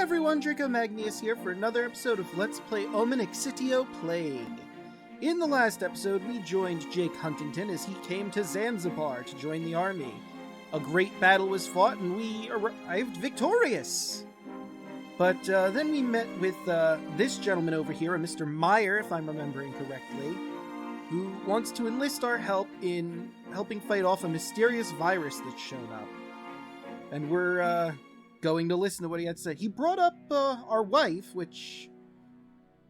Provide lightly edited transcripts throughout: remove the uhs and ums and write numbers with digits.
everyone, Draco Magnius here for another episode of Let's Play Omen Exitio Plague. In the last episode, we joined Jake Huntington as he came to Zanzibar to join the army. A great battle was fought and we arrived victorious. But then we met with this gentleman over here, a Mr. Meyer, if I'm remembering correctly, who wants to enlist our help in helping fight off a mysterious virus that's shown up. And we're going to listen to what he had to say. He brought up our wife, which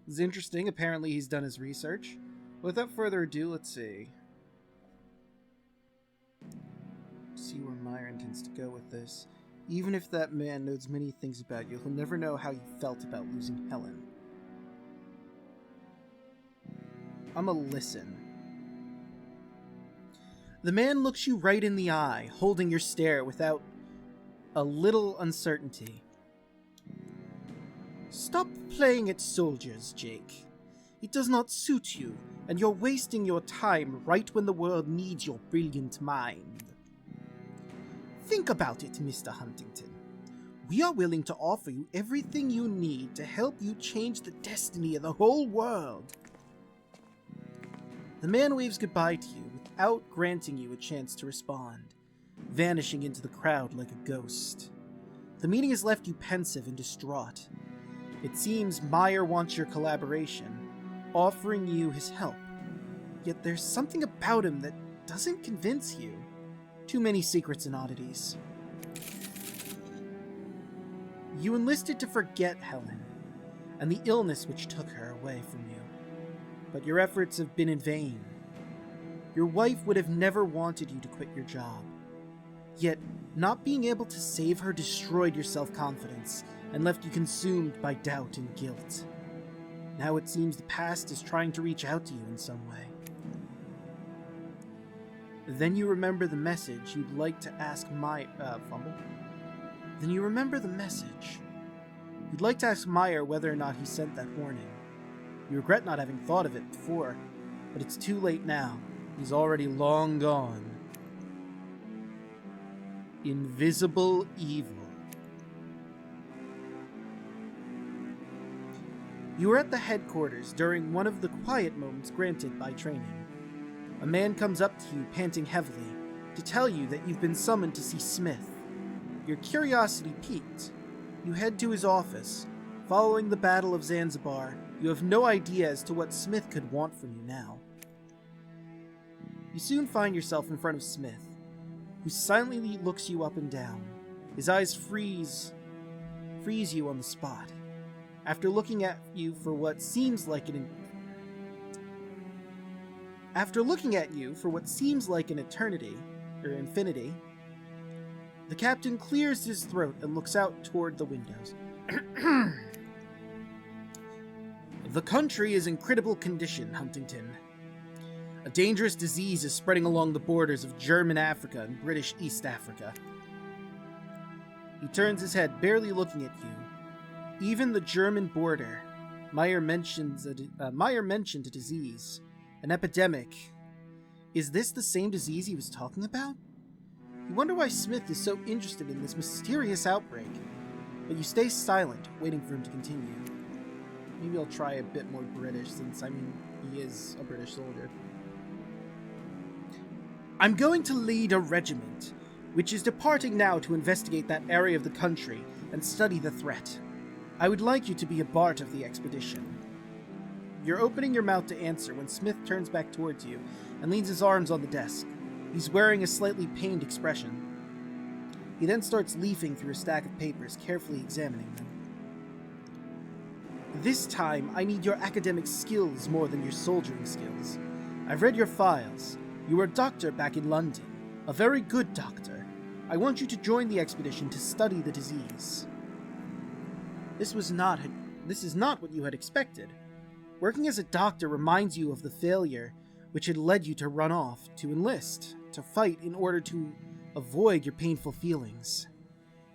is interesting. Apparently he's done his research. Without further ado, let's see where Meyer intends to go with this. Even if that man knows many things about you, he'll never know how you felt about losing Helen. I'ma listen. The man looks you right in the eye, holding your stare without a little uncertainty. Stop playing at soldiers, Jake. It does not suit you, and you're wasting your time right when the world needs your brilliant mind. Think about it, Mr. Huntington. We are willing to offer you everything you need to help you change the destiny of the whole world. The man waves goodbye to you without granting you a chance to respond, vanishing into the crowd like a ghost. The meeting has left you pensive and distraught. It seems Meyer wants your collaboration, offering you his help. Yet there's something about him that doesn't convince you. Too many secrets and oddities. You enlisted to forget Helen, and the illness which took her away from you. But your efforts have been in vain. Your wife would have never wanted you to quit your job. Yet, not being able to save her destroyed your self-confidence and left you consumed by doubt and guilt. Now it seems the past is trying to reach out to you in some way. Then you remember the message you'd like to ask Then you remember the message. You'd like to ask Meyer whether or not he sent that warning. You regret not having thought of it before, but it's too late now. He's already long gone. Invisible evil. You were at the headquarters during one of the quiet moments granted by training. A man comes up to you, panting heavily, to tell you that you've been summoned to see Smith. Your curiosity piqued. You head to his office. Following the Battle of Zanzibar, you have no idea as to what Smith could want from you now. You soon find yourself in front of Smith, who silently looks you up and down. His eyes freeze you on the spot. After looking at you for what seems like an eternity, or infinity, the captain clears his throat and looks out toward the windows. The country is in critical condition, Huntington. A dangerous disease is spreading along the borders of German Africa and British East Africa. He turns his head, barely looking at you. Even the German border. Meyer mentioned a disease. An epidemic. Is this the same disease he was talking about? You wonder why Smith is so interested in this mysterious outbreak. But you stay silent, waiting for him to continue. Maybe I'll try a bit more British, since, he is a British soldier. I'm going to lead a regiment, which is departing now to investigate that area of the country and study the threat. I would like you to be a part of the expedition. You're opening your mouth to answer when Smith turns back towards you and leans his arms on the desk. He's wearing a slightly pained expression. He then starts leafing through a stack of papers, carefully examining them. This time, I need your academic skills more than your soldiering skills. I've read your files. You were a doctor back in London. A very good doctor. I want you to join the expedition to study the disease. This is not what you had expected. Working as a doctor reminds you of the failure which had led you to run off, to enlist, to fight in order to avoid your painful feelings.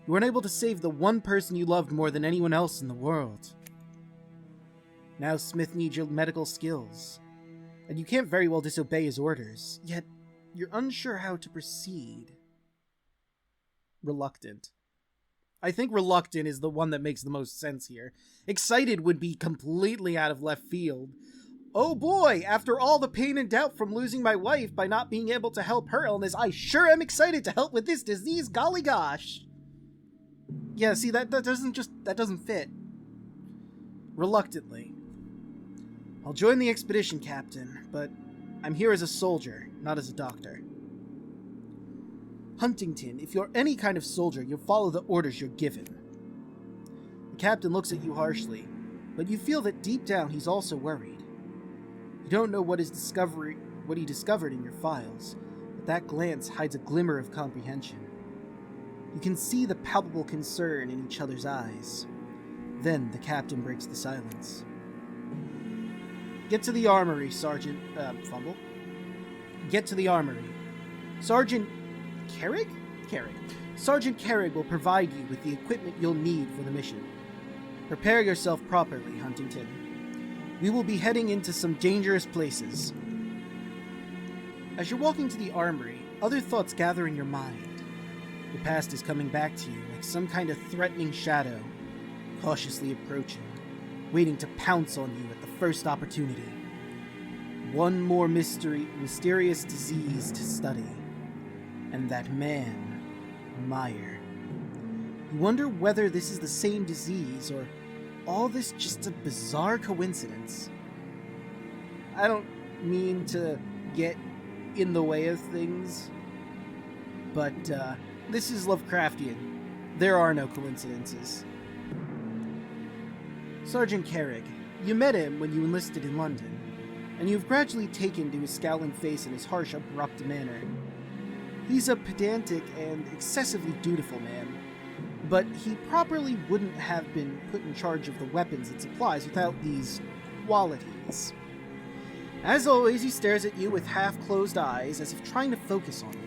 You weren't able to save the one person you loved more than anyone else in the world. Now Smith needs your medical skills, and you can't very well disobey his orders, yet you're unsure how to proceed. Reluctant. I think reluctant is the one that makes the most sense here. Excited would be completely out of left field. Oh boy, after all the pain and doubt from losing my wife by not being able to help her illness, I sure am excited to help with this disease, golly gosh. Yeah, see, that doesn't fit. Reluctantly. I'll join the expedition, Captain, but I'm here as a soldier, not as a doctor. Huntington, if you're any kind of soldier, you'll follow the orders you're given. The captain looks at you harshly, but you feel that deep down he's also worried. You don't know what he discovered in your files, but that glance hides a glimmer of comprehension. You can see the palpable concern in each other's eyes. Then the captain breaks the silence. Get to the armory, Sergeant... fumble. Get to the armory. Sergeant Carrig? Carrig. Sergeant Carrig will provide you with the equipment you'll need for the mission. Prepare yourself properly, Huntington. We will be heading into some dangerous places. As you're walking to the armory, other thoughts gather in your mind. Your past is coming back to you like some kind of threatening shadow, cautiously approaching, waiting to pounce on you at the first opportunity. One more mysterious disease to study. And that man, Meyer. You wonder whether this is the same disease, or all this just a bizarre coincidence. I don't mean to get in the way of things, but this is Lovecraftian. There are no coincidences. Sergeant Carrig, you met him when you enlisted in London, and you've gradually taken to his scowling face and his harsh, abrupt manner. He's a pedantic and excessively dutiful man, but he properly wouldn't have been put in charge of the weapons and supplies without these qualities. As always, he stares at you with half-closed eyes as if trying to focus on you.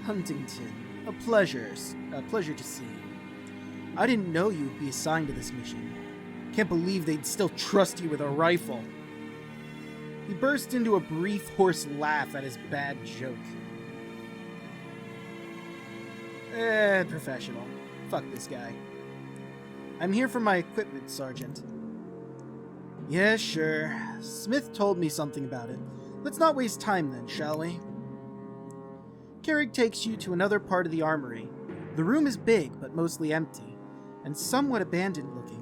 Huntington, a pleasure to see you. I didn't know you'd be assigned to this mission. Can't believe they'd still trust you with a rifle. He burst into a brief, hoarse laugh at his bad joke. Professional. Fuck this guy. I'm here for my equipment, Sergeant. Yeah, sure. Smith told me something about it. Let's not waste time then, shall we? Carrig takes you to another part of the armory. The room is big, but mostly empty, and somewhat abandoned looking.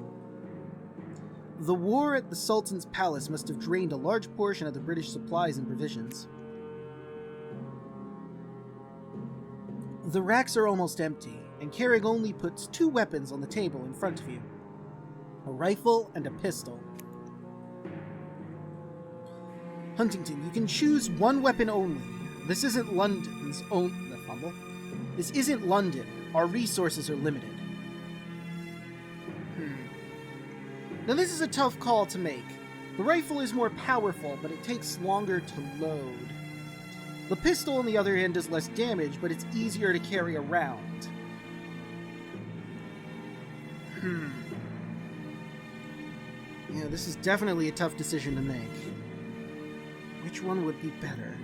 The war at the Sultan's palace must have drained a large portion of the British supplies and provisions. The racks are almost empty, and Carrig only puts 2 weapons on the table in front of you. A rifle and a pistol. Huntington, you can choose 1 weapon only. This isn't London's own... This isn't London. Our resources are limited. Now this is a tough call to make. The rifle is more powerful, but it takes longer to load. The pistol, on the other hand, does less damage, but it's easier to carry around. Yeah, this is definitely a tough decision to make. Which one would be better?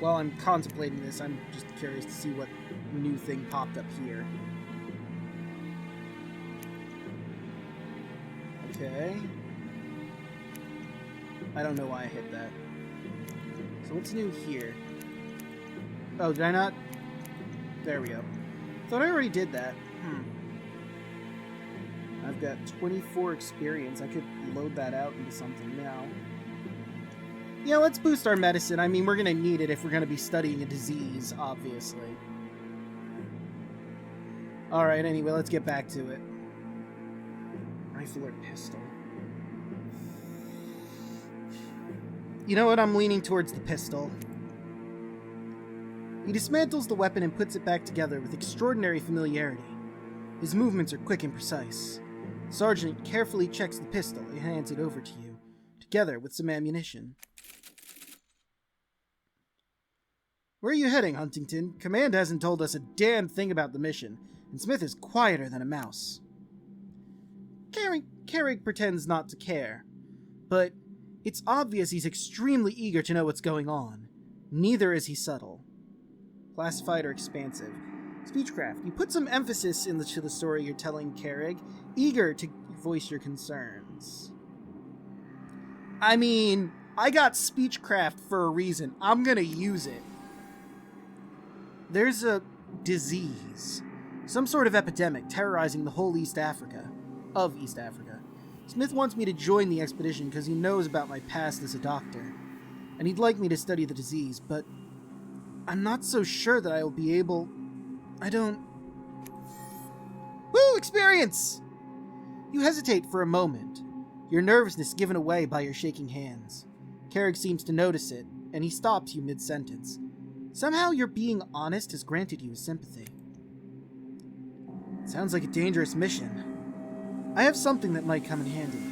While I'm contemplating this, I'm just curious to see what new thing popped up here. Okay. I don't know why I hit that. So what's new here? Oh, did I not? There we go. Thought I already did that. I've got 24 experience. I could load that out into something now. Yeah, let's boost our medicine. I mean, we're gonna need it if we're gonna be studying a disease, obviously. Alright, anyway, let's get back to it. Rifle or pistol? You know what? I'm leaning towards the pistol. He dismantles the weapon and puts it back together with extraordinary familiarity. His movements are quick and precise. The sergeant carefully checks the pistol and hands it over to you, together with some ammunition. Where are you heading, Huntington? Command hasn't told us a damn thing about the mission, and Smith is quieter than a mouse. Carrig pretends not to care, but it's obvious he's extremely eager to know what's going on. Neither is he subtle. Classified or expansive. Speechcraft. You put some emphasis into the story you're telling Carrig, eager to voice your concerns. I mean, I got speechcraft for a reason. I'm gonna use it. There's a disease. Some sort of epidemic terrorizing the whole East Africa. Smith wants me to join the expedition because he knows about my past as a doctor. And he'd like me to study the disease, but I'm not so sure that I will be able... Woo! Experience! You hesitate for a moment, your nervousness given away by your shaking hands. Carrig seems to notice it, and he stops you mid-sentence. Somehow your being honest has granted you his sympathy. Sounds like a dangerous mission. I have something that might come in handy.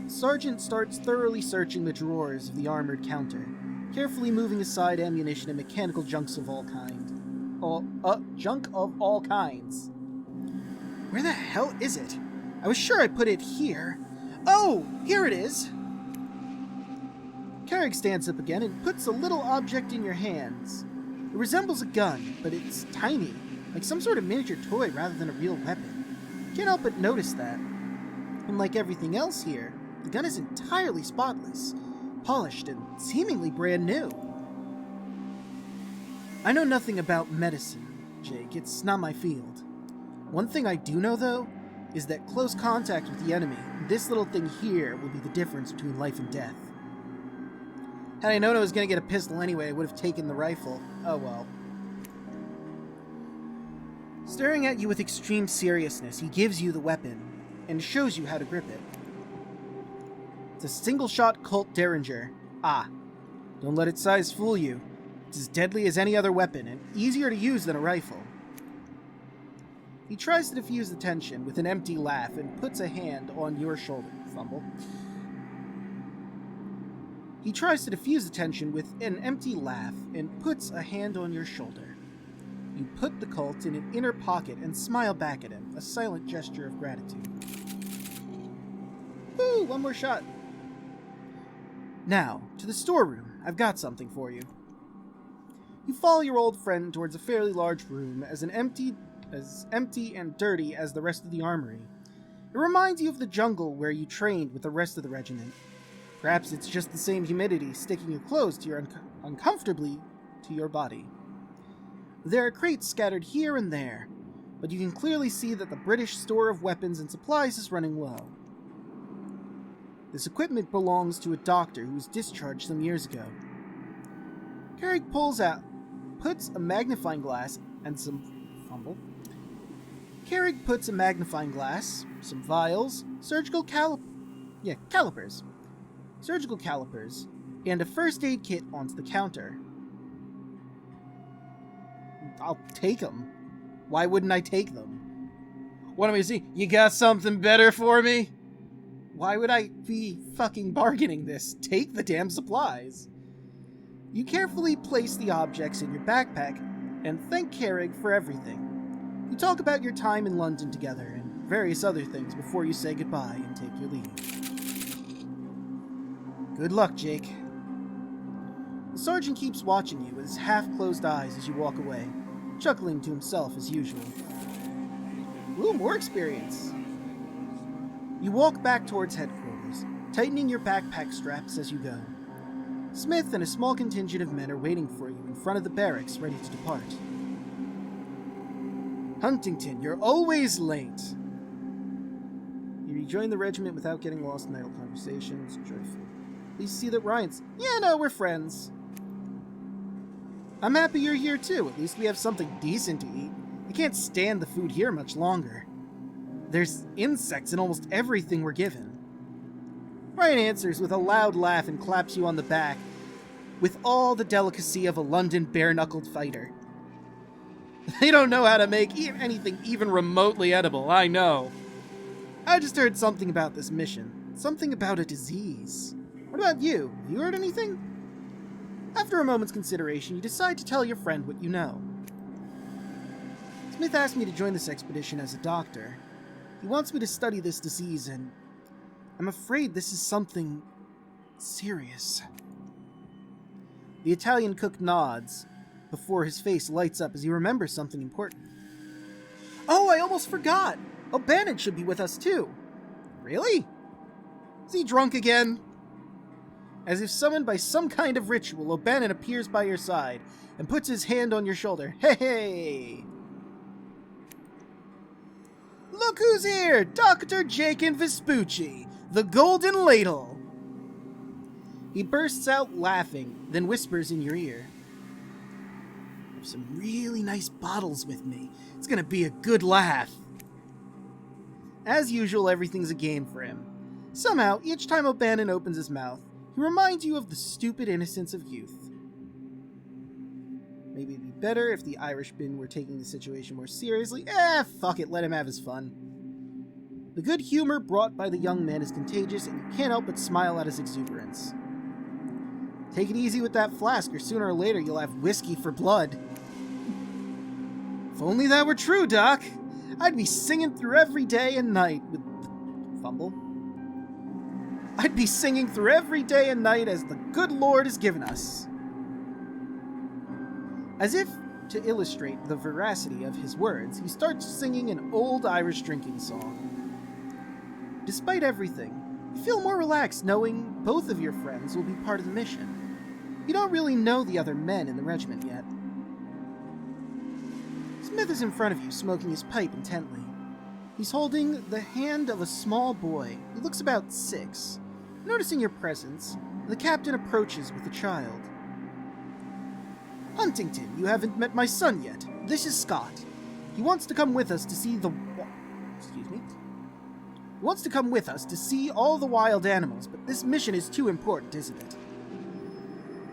The sergeant starts thoroughly searching the drawers of the armored counter, carefully moving aside ammunition and mechanical junks of all kinds. Junk of all kinds. Where the hell is it? I was sure I put it here. Oh, here it is! Carrig stands up again and puts a little object in your hands. It resembles a gun, but it's tiny, like some sort of miniature toy rather than a real weapon. Can't help but notice that. Unlike everything else here, the gun is entirely spotless, polished, and seemingly brand new. I know nothing about medicine, Jake. It's not my field. One thing I do know, though, is that close contact with the enemy, this little thing here, will be the difference between life and death. Had I known I was going to get a pistol anyway, I would have taken the rifle. Oh well. Staring at you with extreme seriousness, he gives you the weapon, and shows you how to grip it. It's a single-shot Colt Derringer. Don't let its size fool you. It's as deadly as any other weapon, and easier to use than a rifle. He tries to diffuse the tension with an empty laugh and puts a hand on your shoulder. Fumble. He tries to diffuse the tension with an empty laugh and puts a hand on your shoulder. You put the Colt in an inner pocket and smile back at him, a silent gesture of gratitude. Woo! One more shot. Now, to the storeroom. I've got something for you. You follow your old friend towards a fairly large room as empty and dirty as the rest of the armory. It reminds you of the jungle where you trained with the rest of the regiment. Perhaps it's just the same humidity sticking you close to your uncomfortably to your body. There are crates scattered here and there, but you can clearly see that the British store of weapons and supplies is running low. This equipment belongs to a doctor who was discharged some years ago. Carrig puts a magnifying glass and some Carrig puts a magnifying glass, some vials, surgical calipers, and a first aid kit onto the counter. I'll take them. Why wouldn't I take them? What am I saying? You got something better for me? Why would I be fucking bargaining this? Take the damn supplies. You carefully place the objects in your backpack and thank Carrig for everything. You talk about your time in London together and various other things before you say goodbye and take your leave. Good luck, Jake. The sergeant keeps watching you with his half-closed eyes as you walk away, chuckling to himself as usual. Ooh, more experience. You walk back towards headquarters, tightening your backpack straps as you go. Smith and a small contingent of men are waiting for you in front of the barracks, ready to depart. Huntington, you're always late. You rejoin the regiment without getting lost in idle conversations. Joyful. Please see that Ryan's... Yeah, no, we're friends. I'm happy you're here too. At least we have something decent to eat. I can't stand the food here much longer. There's insects in almost everything we're given. Ryan answers with a loud laugh and claps you on the back with all the delicacy of a London bare-knuckled fighter. They don't know how to make anything even remotely edible, I know. I just heard something about this mission. Something about a disease. What about you? Have you heard anything? After a moment's consideration, you decide to tell your friend what you know. Smith asked me to join this expedition as a doctor. He wants me to study this disease, and I'm afraid this is something serious. The Italian cook nods. before his face lights up as he remembers something important. Oh, I almost forgot! O'Bannon should be with us too. Really? Is he drunk again? As if summoned by some kind of ritual, O'Bannon appears by your side and puts his hand on your shoulder. Hey! Look who's here! Dr. Jacob Vespucci, the Golden Ladle! He bursts out laughing, then whispers in your ear. I have some really nice bottles with me. It's gonna be a good laugh. As usual, everything's a game for him. Somehow, each time O'Bannon opens his mouth, he reminds you of the stupid innocence of youth. Maybe it'd be better if the Irishman were taking the situation more seriously. Fuck it, let him have his fun. The good humor brought by the young man is contagious, and you can't help but smile at his exuberance. Take it easy with that flask, or sooner or later you'll have whiskey for blood. If only that were true, Doc. I'd be singing through every day and night with... Fumble? I'd be singing through every day and night as the good Lord has given us. As if to illustrate the veracity of his words, he starts singing an old Irish drinking song. Despite everything, you feel more relaxed knowing both of your friends will be part of the mission. You don't really know the other men in the regiment yet. Smith is in front of you, smoking his pipe intently. He's holding the hand of a small boy who looks about 6. Noticing your presence, the captain approaches with the child. Huntington, you haven't met my son yet. This is Scott. He wants to come with us to see the... Excuse me? He wants to come with us to see all the wild animals, but this mission is too important, isn't it?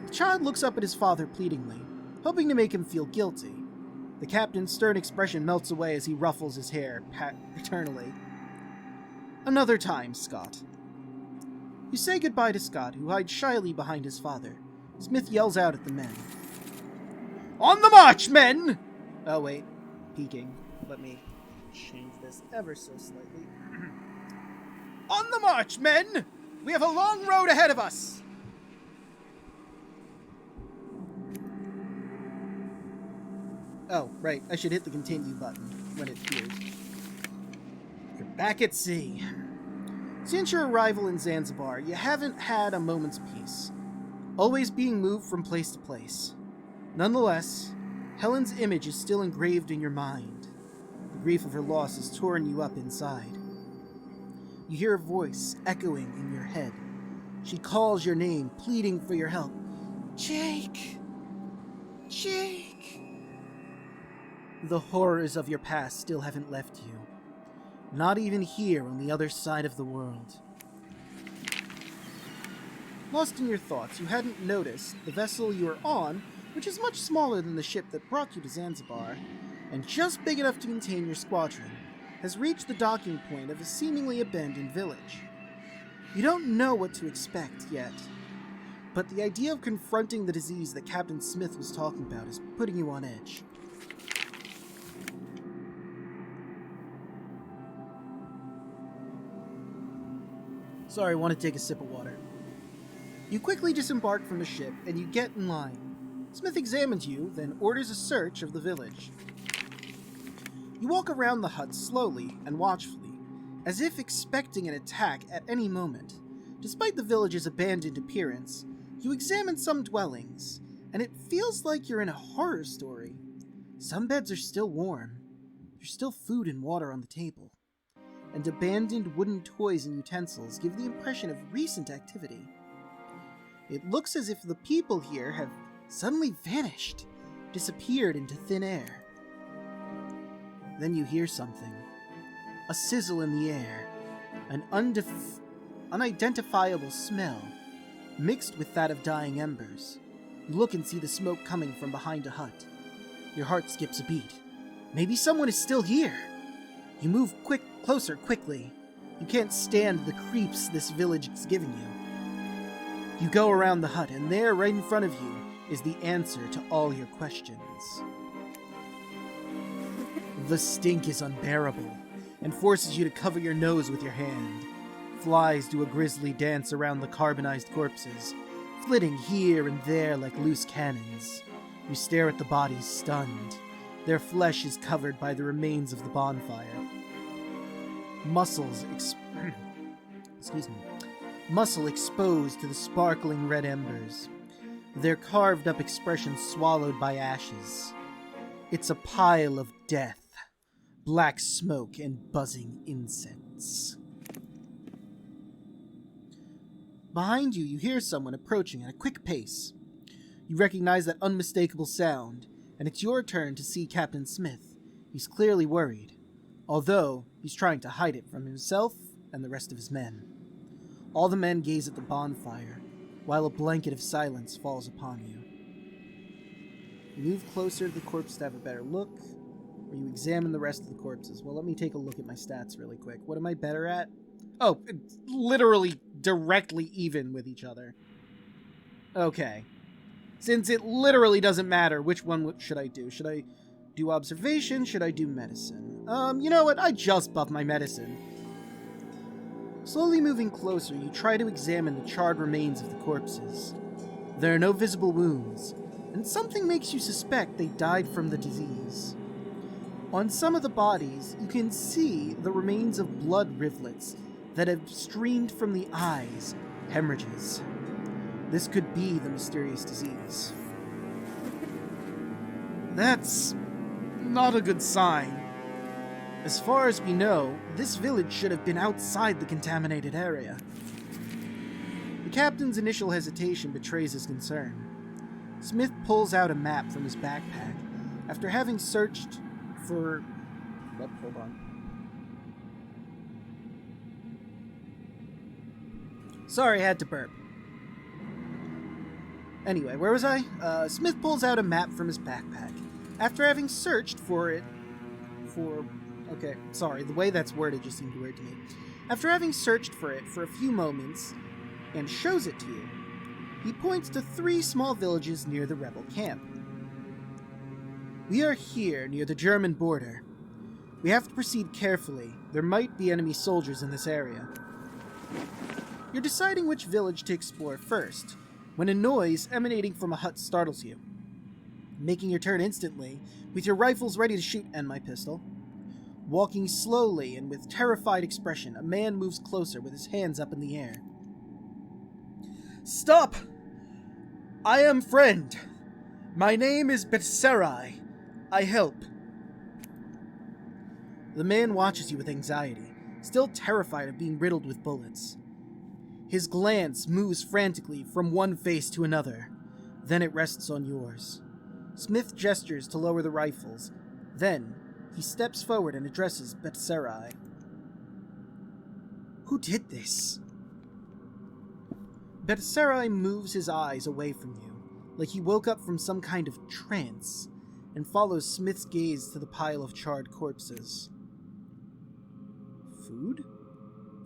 The child looks up at his father pleadingly, hoping to make him feel guilty. The captain's stern expression melts away as he ruffles his hair paternally. Another time, Scott. You say goodbye to Scott, who hides shyly behind his father. Smith yells out at the men. On the march, men! Oh, wait. Peeking. Let me change this ever so slightly. On the march, men! We have a long road ahead of us! Oh, right. I should hit the continue button when it appears. You're back at sea. Since your arrival in Zanzibar, you haven't had a moment's peace. Always being moved from place to place. Nonetheless, Helen's image is still engraved in your mind. The grief of her loss has torn you up inside. You hear a voice echoing in your head. She calls your name, pleading for your help. Jake! Jake! The horrors of your past still haven't left you. Not even here on the other side of the world. Lost in your thoughts, you hadn't noticed the vessel you are on, which is much smaller than the ship that brought you to Zanzibar, and just big enough to contain your squadron, has reached the docking point of a seemingly abandoned village. You don't know what to expect yet, but the idea of confronting the disease that Captain Smith was talking about is putting you on edge. Sorry, I want to take a sip of water. You quickly disembark from the ship, and you get in line. Smith examines you, then orders a search of the village. You walk around the hut slowly and watchfully, as if expecting an attack at any moment. Despite the village's abandoned appearance, you examine some dwellings, and it feels like you're in a horror story. Some beds are still warm. There's still food and water on the table. And abandoned wooden toys and utensils give the impression of recent activity. It looks as if the people here have suddenly vanished, disappeared into thin air. Then you hear something. A sizzle in the air, an unidentifiable smell, mixed with that of dying embers. You look and see the smoke coming from behind a hut. Your heart skips a beat. Maybe someone is still here. You move closer quickly. You can't stand the creeps this village is giving you. You go around the hut, and there, right in front of you, is the answer to all your questions. The stink is unbearable, and forces you to cover your nose with your hand. Flies do a grisly dance around the carbonized corpses, flitting here and there like loose cannons. You stare at the bodies, stunned. Their flesh is covered by the remains of the bonfire. Muscle exposed to the sparkling red embers. Their carved-up expressions swallowed by ashes. It's a pile of death, black smoke, and buzzing insects. Behind you, you hear someone approaching at a quick pace. You recognize that unmistakable sound, and it's your turn to see Captain Smith. He's clearly worried, although he's trying to hide it from himself and the rest of his men. All the men gaze at the bonfire, while a blanket of silence falls upon you. You move closer to the corpse to have a better look, or you examine the rest of the corpses. Well, let me take a look at my stats really quick. What am I better at? Oh, it's literally directly even with each other. Okay. Since it literally doesn't matter, which one should I do? Should I do observation? Should I do medicine? You know what? I just buffed my medicine. Slowly moving closer, you try to examine the charred remains of the corpses. There are no visible wounds, and something makes you suspect they died from the disease. On some of the bodies, you can see the remains of blood rivulets that have streamed from the eyes, hemorrhages. This could be the mysterious disease. That's not a good sign. As far as we know, this village should have been outside the contaminated area. The captain's initial hesitation betrays his concern. Smith pulls out a map from his backpack after having searched for... Oh, hold on. Sorry, I had to burp. Anyway, where was I? Smith pulls out a map from his backpack. After having searched for it... Okay, sorry, the way that's worded just seemed weird to me. After having searched for it for a few moments, and shows it to you, he points to 3 small villages near the rebel camp. We are here, near the German border. We have to proceed carefully. There might be enemy soldiers in this area. You're deciding which village to explore first, when a noise emanating from a hut startles you. Making your turn instantly, with your rifles ready to shoot and my pistol. Walking slowly and with terrified expression, a man moves closer with his hands up in the air. Stop! I am friend. My name is Betserai. I help. The man watches you with anxiety, still terrified of being riddled with bullets. His glance moves frantically from one face to another. Then it rests on yours. Smith gestures to lower the rifles. Then, he steps forward and addresses Betserai. Who did this? Betserai moves his eyes away from you, like he woke up from some kind of trance, and follows Smith's gaze to the pile of charred corpses. Food?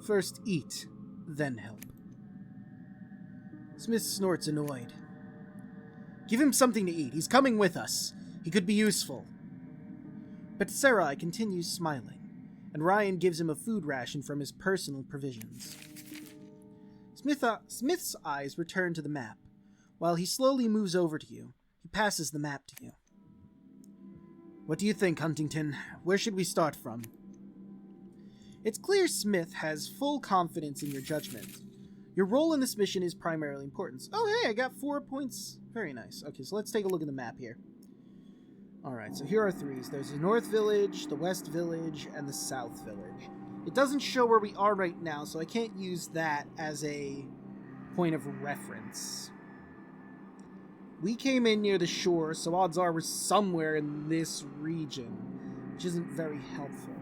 First eat, then help. Smith snorts, annoyed. Give him something to eat. He's coming with us. He could be useful. But Sarai continues smiling, and Ryan gives him a food ration from his personal provisions. Smith's eyes return to the map. While he slowly moves over to you, he passes the map to you. What do you think, Huntington? Where should we start from? It's clear Smith has full confidence in your judgment. Your role in this mission is primarily important. Oh, hey, I got 4 points. Very nice. Okay, so let's take a look at the map here. Alright, so here are 3s. There's the North Village, the West Village, and the South Village. It doesn't show where we are right now, so I can't use that as a point of reference. We came in near the shore, so odds are we're somewhere in this region, which isn't very helpful.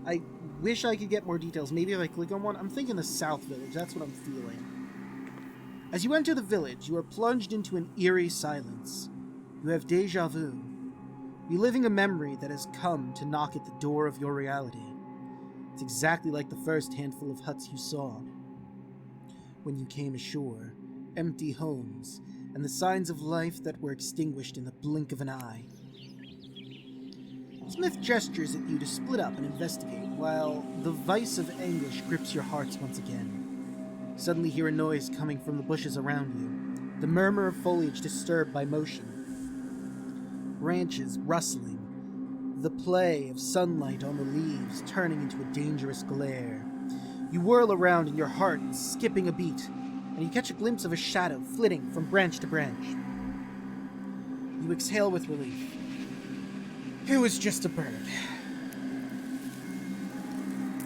I wish I could get more details. Maybe if I click on one. I'm thinking the South Village. That's what I'm feeling. As you enter the village, you are plunged into an eerie silence. You have déjà vu. Reliving a memory that has come to knock at the door of your reality. It's exactly like the first handful of huts you saw. When you came ashore, empty homes, and the signs of life that were extinguished in the blink of an eye. Smith gestures at you to split up and investigate, while the vice of anguish grips your hearts once again. You suddenly hear a noise coming from the bushes around you. the murmur of foliage disturbed by motion, branches rustling, the play of sunlight on the leaves turning into a dangerous glare. You whirl around in your heart, skipping a beat, and you catch a glimpse of a shadow flitting from branch to branch. You exhale with relief. It was just a bird.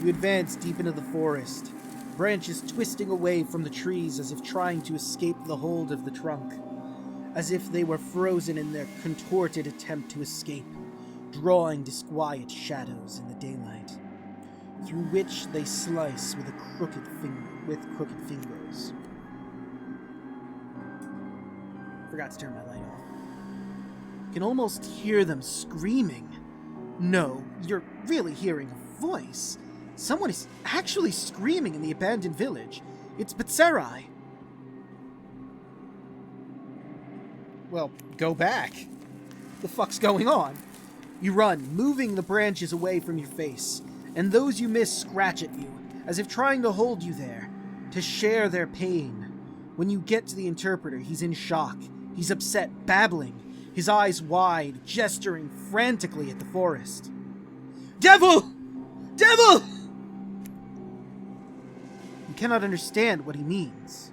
You advance deep into the forest, branches twisting away from the trees as if trying to escape the hold of the trunk, as if they were frozen in their contorted attempt to escape, drawing disquiet shadows in the daylight, through which they slice with crooked fingers. Forgot to turn my light off. You can almost hear them screaming. No, you're really hearing a voice. Someone is actually screaming in the abandoned village. It's Betserai. Well, go back. The fuck's going on? You run, moving the branches away from your face, and those you miss scratch at you, as if trying to hold you there, to share their pain. When you get to the interpreter, he's in shock. He's upset, babbling, his eyes wide, gesturing frantically at the forest. Devil! Devil! You cannot understand what he means.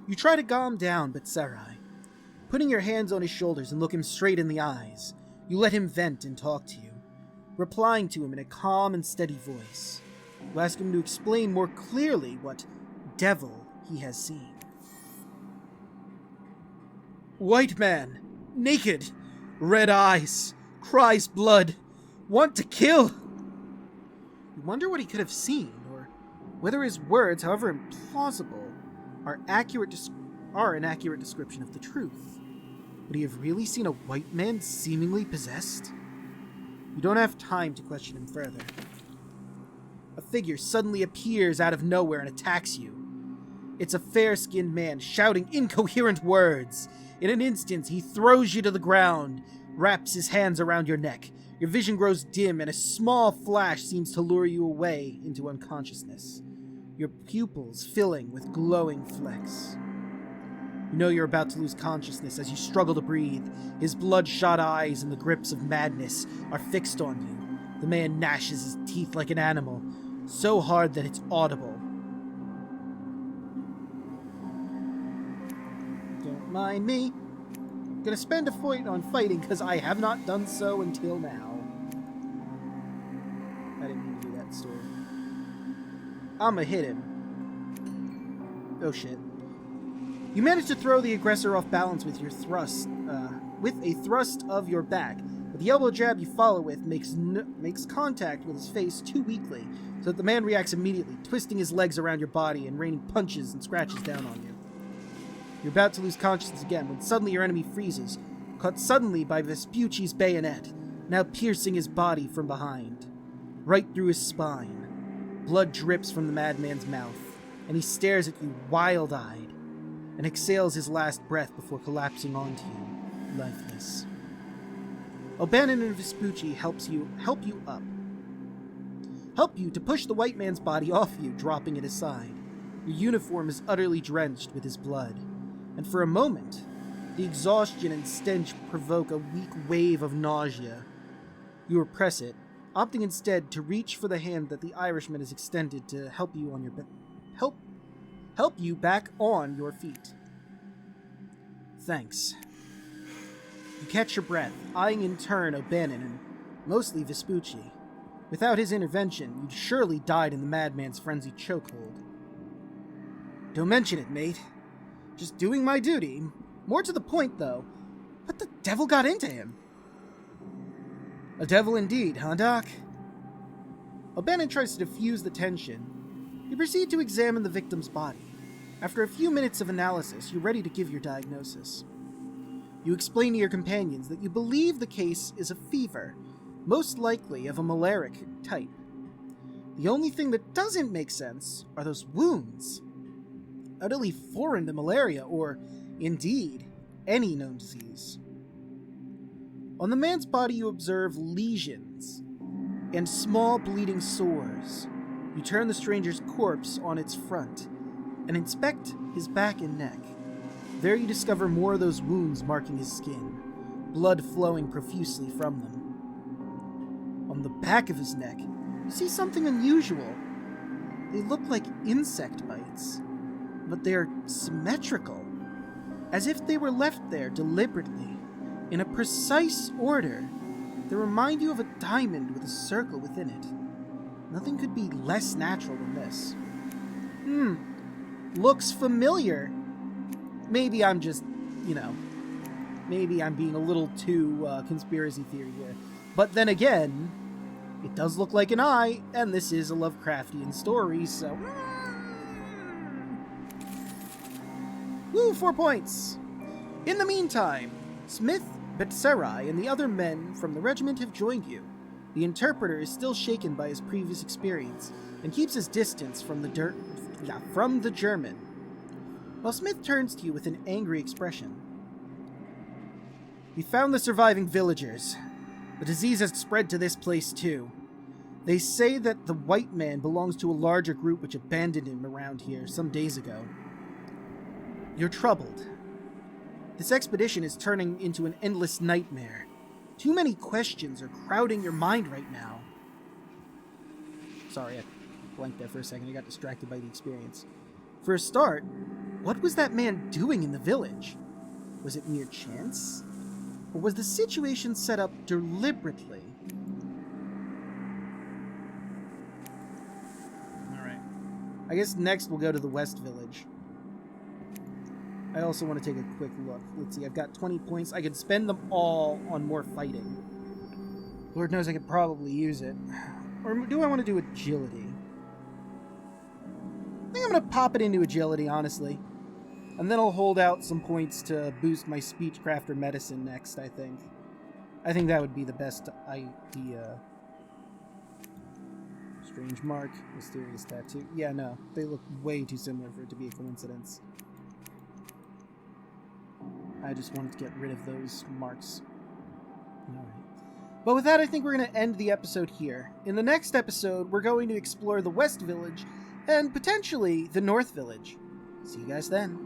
You try to calm down Betserai, putting your hands on his shoulders and look him straight in the eyes. You let him vent and talk to you, replying to him in a calm and steady voice. You ask him to explain more clearly what devil he has seen. White man, naked, red eyes, cries blood, want to kill. You wonder what he could have seen, or whether his words, however implausible, are an accurate description of the truth. Would he have really seen a white man seemingly possessed? You don't have time to question him further. A figure suddenly appears out of nowhere and attacks you. It's a fair-skinned man shouting incoherent words. In an instant, he throws you to the ground, wraps his hands around your neck. Your vision grows dim, and a small flash seems to lure you away into unconsciousness, your pupils filling with glowing flecks. You know you're about to lose consciousness as you struggle to breathe. His bloodshot eyes in the grips of madness are fixed on you. The man gnashes his teeth like an animal, so hard that it's audible. Don't mind me. Gonna spend a point on fighting because I have not done so until now. I didn't mean to do that story. I'ma hit him. Oh shit. You manage to throw the aggressor off balance with your thrust, with a thrust of your back, but the elbow jab you follow with makes contact with his face too weakly, so that the man reacts immediately, twisting his legs around your body and raining punches and scratches down on you. You're about to lose consciousness again when suddenly your enemy freezes, caught suddenly by Vespucci's bayonet, now piercing his body from behind, right through his spine. Blood drips from the madman's mouth, and he stares at you wild-eyed, and exhales his last breath before collapsing onto you, lifeless. O'Bannon and Vespucci help you up. Help you to push the white man's body off you, dropping it aside. Your uniform is utterly drenched with his blood, and for a moment, the exhaustion and stench provoke a weak wave of nausea. You repress it, opting instead to reach for the hand that the Irishman has extended to help you on your help you back on your feet. Thanks. You catch your breath, eyeing in turn O'Bannon and mostly Vespucci. Without his intervention, you'd surely died in the madman's frenzied chokehold. Don't mention it, mate. Just doing my duty. More to the point, though, what the devil got into him? A devil indeed, huh, Doc? O'Bannon tries to diffuse the tension. You proceed to examine the victim's body. After a few minutes of analysis, you're ready to give your diagnosis. You explain to your companions that you believe the case is a fever, most likely of a malaric type. The only thing that doesn't make sense are those wounds. Utterly foreign to malaria, or, indeed, any known disease. On the man's body you observe lesions and small bleeding sores. You turn the stranger's corpse on its front and inspect his back and neck. There you discover more of those wounds marking his skin, blood flowing profusely from them. On the back of his neck, you see something unusual. They look like insect bites, but they are symmetrical, as if they were left there deliberately, in a precise order. They remind you of a diamond with a circle within it. Nothing could be less natural than this. Looks familiar. Maybe I'm just, maybe I'm being a little too conspiracy theory here. But then again, it does look like an eye, and this is a Lovecraftian story, so... Woo, 4 points! In the meantime, Smith, Betserai, and the other men from the regiment have joined you. The interpreter is still shaken by his previous experience, and keeps his distance from the German. While Smith turns to you with an angry expression. We found the surviving villagers. The disease has spread to this place too. They say that the white man belongs to a larger group which abandoned him around here some days ago. You're troubled. This expedition is turning into an endless nightmare. Too many questions are crowding your mind right now. Sorry, I blanked there for a second. I got distracted by the experience. For a start, what was that man doing in the village? Was it mere chance? Or was the situation set up deliberately? Alright. I guess next we'll go to the West Village. I also want to take a quick look. Let's see, I've got 20 points. I could spend them all on more fighting. Lord knows I could probably use it. Or do I want to do agility? I think I'm going to pop it into agility, honestly. And then I'll hold out some points to boost my speechcraft or medicine next, I think. I think that would be the best idea. Strange mark, mysterious tattoo. Yeah, no, they look way too similar for it to be a coincidence. I just wanted to get rid of those marks. Alright. But with that, I think we're going to end the episode here. In the next episode, we're going to explore the West Village and potentially the North Village. See you guys then.